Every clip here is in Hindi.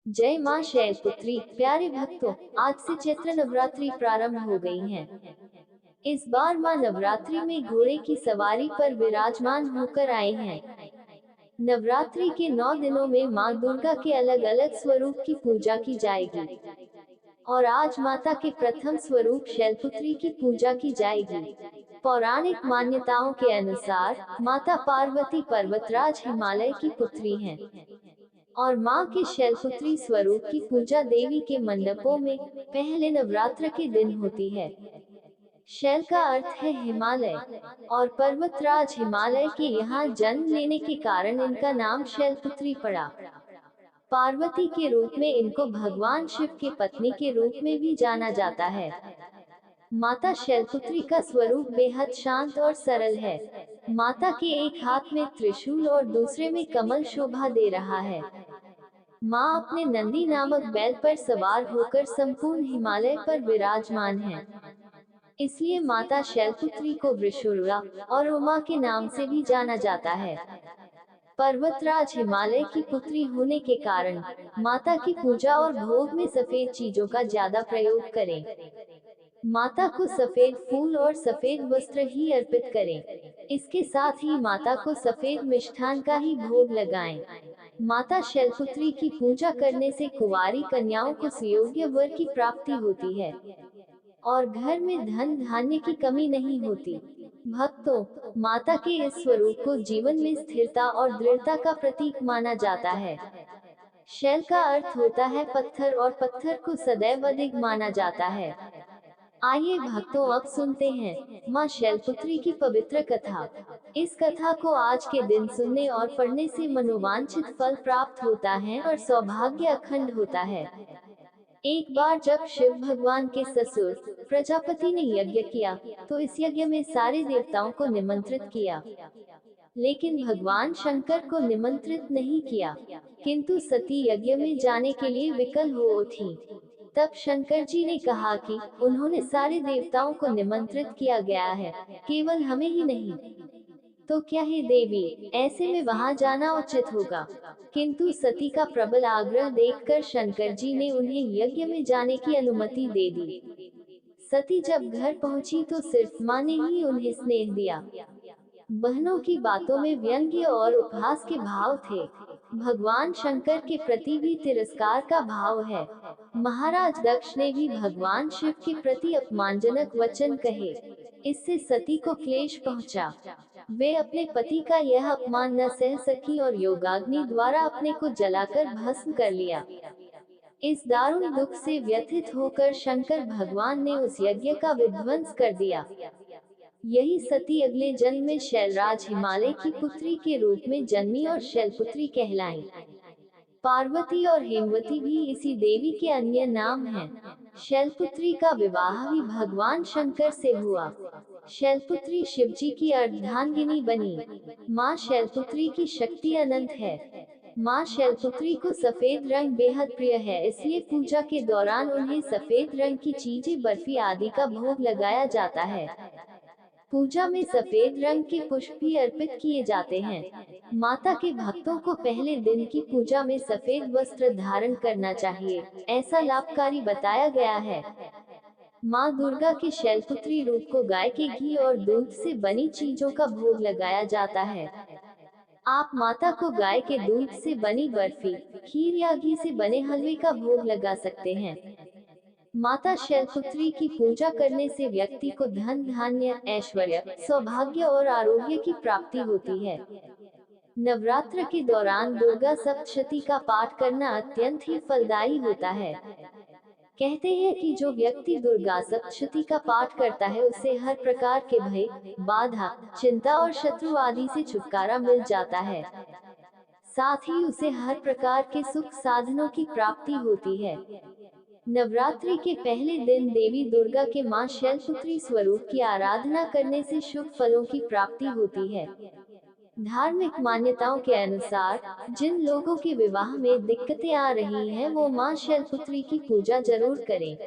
जय मां शैलपुत्री। प्यारे भक्तों, आज से चैत्र नवरात्रि प्रारंभ हो गई है। इस बार मां नवरात्रि में घोड़े की सवारी पर विराजमान होकर आए हैं। नवरात्रि के 9 दिनों में मां दुर्गा के अलग अलग स्वरूप की पूजा की जाएगी और आज माता के प्रथम स्वरूप शैलपुत्री की पूजा की जाएगी। पौराणिक मान्यताओं के अनुसार माता पार्वती पर्वतराज हिमालय की पुत्री हैं और मां के शैलपुत्री स्वरूप की पूजा देवी के मंडपों में पहले नवरात्र के दिन होती है। शैल का अर्थ है हिमालय और पर्वतराज हिमालय के यहाँ जन्म लेने के कारण इनका नाम शैलपुत्री पड़ा। पार्वती के रूप में इनको भगवान शिव की पत्नी के रूप में भी जाना जाता है। माता शैलपुत्री का स्वरूप बेहद शांत और सरल है। माता के एक हाथ में त्रिशूल और दूसरे में कमल शोभा दे रहा है। मां अपने नंदी नामक बैल पर सवार होकर संपूर्ण हिमालय पर विराजमान है। इसलिए माता शैलपुत्री को वृषुर्वा और उमा के नाम से भी जाना जाता है। पर्वतराज हिमालय की पुत्री होने के कारण माता की पूजा और भोग में सफेद चीजों का ज्यादा प्रयोग करें। माता को सफेद फूल और सफेद वस्त्र ही अर्पित करें। इसके साथ ही माता को सफेद मिष्ठान का ही भोग लगाएं। माता शैलपुत्री की पूजा करने से कुंवारी कन्याओं को सुयोग्य वर की प्राप्ति होती है और घर में धन धान्य की कमी नहीं होती। भक्तों, माता के इस स्वरूप को जीवन में स्थिरता और दृढ़ता का प्रतीक माना जाता है। शैल का अर्थ होता है पत्थर और पत्थर को सदैव अधिक माना जाता है। आइए भक्तों, अब सुनते हैं मां शैलपुत्री की पवित्र कथा। इस कथा को आज के दिन सुनने और पढ़ने से मनोवांछित फल प्राप्त होता है और सौभाग्य अखंड होता है। एक बार जब शिव भगवान के ससुर प्रजापति ने यज्ञ किया, तो इस यज्ञ में सारे देवताओं को निमंत्रित किया, लेकिन भगवान शंकर को निमंत्रित नहीं किया, किंतु सती यज्ञ में जाने के लिए विकल हो उठी। तब शंकर जी ने कहा कि उन्होंने सारे देवताओं को निमंत्रित किया गया है, केवल हमें ही नहीं, तो क्या है देवी, ऐसे में वहां जाना उचित होगा। किंतु सती का प्रबल आग्रह देखकर शंकर जी ने उन्हें यज्ञ में जाने की अनुमति दे दी। सती जब घर पहुंची तो सिर्फ मां ने ही उन्हें स्नेह दिया। बहनों की बातों में व्यंग्य और उपहास के भाव थे। भगवान शंकर के प्रति भी तिरस्कार का भाव है। महाराज दक्ष ने भी भगवान शिव के प्रति अपमानजनक वचन कहे। इससे सती को क्लेश पहुंचा। वे अपने पति का यह अपमान न सह सकी और योगाग्नि द्वारा अपने को जलाकर भस्म कर लिया। इस दारुण दुख से व्यथित होकर शंकर भगवान ने उस यज्ञ का विध्वंस कर दिया। यही सती अगले जन्म में शैलराज हिमालय की पुत्री के रूप में जन्मी और शैलपुत्री कहलाई। पार्वती और हेमवती भी इसी देवी के अन्य नाम हैं। शैलपुत्री का विवाह भी भगवान शंकर से हुआ। शैलपुत्री शिवजी की अर्धांगिनी बनी। मां शैलपुत्री की शक्ति अनंत है। मां शैलपुत्री को सफेद रंग बेहद प्रिय है, इसलिए पूजा के दौरान उन्हें सफेद रंग की चीजें, बर्फी आदि का भोग लगाया जाता है। पूजा में सफेद रंग के पुष्प भी अर्पित किए जाते हैं। माता के भक्तों को पहले दिन की पूजा में सफेद वस्त्र धारण करना चाहिए, ऐसा लाभकारी बताया गया है। माँ दुर्गा के शैलपुत्री रूप को गाय के घी और दूध से बनी चीजों का भोग लगाया जाता है। आप माता को गाय के दूध से बनी बर्फी, खीर या घी से बने हलवे का भोग लगा सकते हैं। माता शैलपुत्री की पूजा करने से व्यक्ति को धन धान्य, ऐश्वर्य, सौभाग्य और आरोग्य की प्राप्ति होती है। नवरात्र के दौरान दुर्गा सप्तशती का पाठ करना अत्यंत ही फलदायी होता है। कहते हैं कि जो व्यक्ति दुर्गा सप्तशती का पाठ करता है उसे हर प्रकार के भय, बाधा, चिंता और शत्रु आदि से छुटकारा मिल जाता है। साथ ही उसे हर प्रकार के सुख साधनों की प्राप्ति होती है। नवरात्रि के पहले दिन देवी दुर्गा के मां शैलपुत्री स्वरूप की आराधना करने से शुभ फलों की प्राप्ति होती है। धार्मिक मान्यताओं के अनुसार जिन लोगों के विवाह में दिक्कतें आ रही हैं, वो मां शैलपुत्री की पूजा जरूर करें।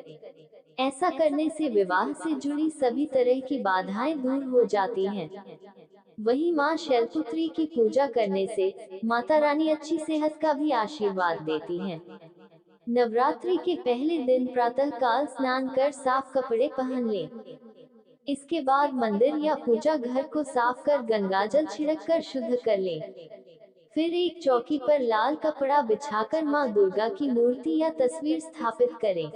ऐसा करने से विवाह से जुड़ी सभी तरह की बाधाएं दूर हो जाती हैं। वहीं मां शैलपुत्री की पूजा करने से माता रानी अच्छी सेहत का भी आशीर्वाद देती हैं। नवरात्रि के पहले दिन प्रातःकाल स्नान कर साफ कपड़े पहन ले। इसके बाद मंदिर या पूजा घर को साफ कर गंगाजल छिड़क कर शुद्ध कर ले। फिर एक चौकी पर लाल कपड़ा बिछाकर माँ दुर्गा की मूर्ति या तस्वीर स्थापित करें।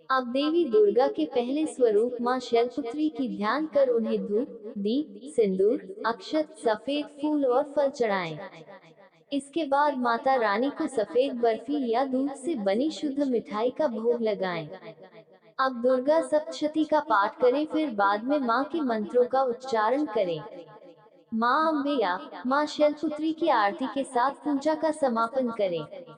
अब देवी दुर्गा के पहले स्वरूप माँ शैलपुत्री की ध्यान कर उन्हें धूप, दीप, सिंदूर, अक्षत, सफेद फूल और फल चढ़ाएं। इसके बाद माता रानी को सफेद बर्फी या दूध से बनी शुद्ध मिठाई का भोग लगाएं। अब दुर्गा सप्तशती का पाठ करें, फिर बाद में माँ के मंत्रों का उच्चारण करें। माँ अम्बे या माँ शैलपुत्री की आरती के साथ पूजा का समापन करें।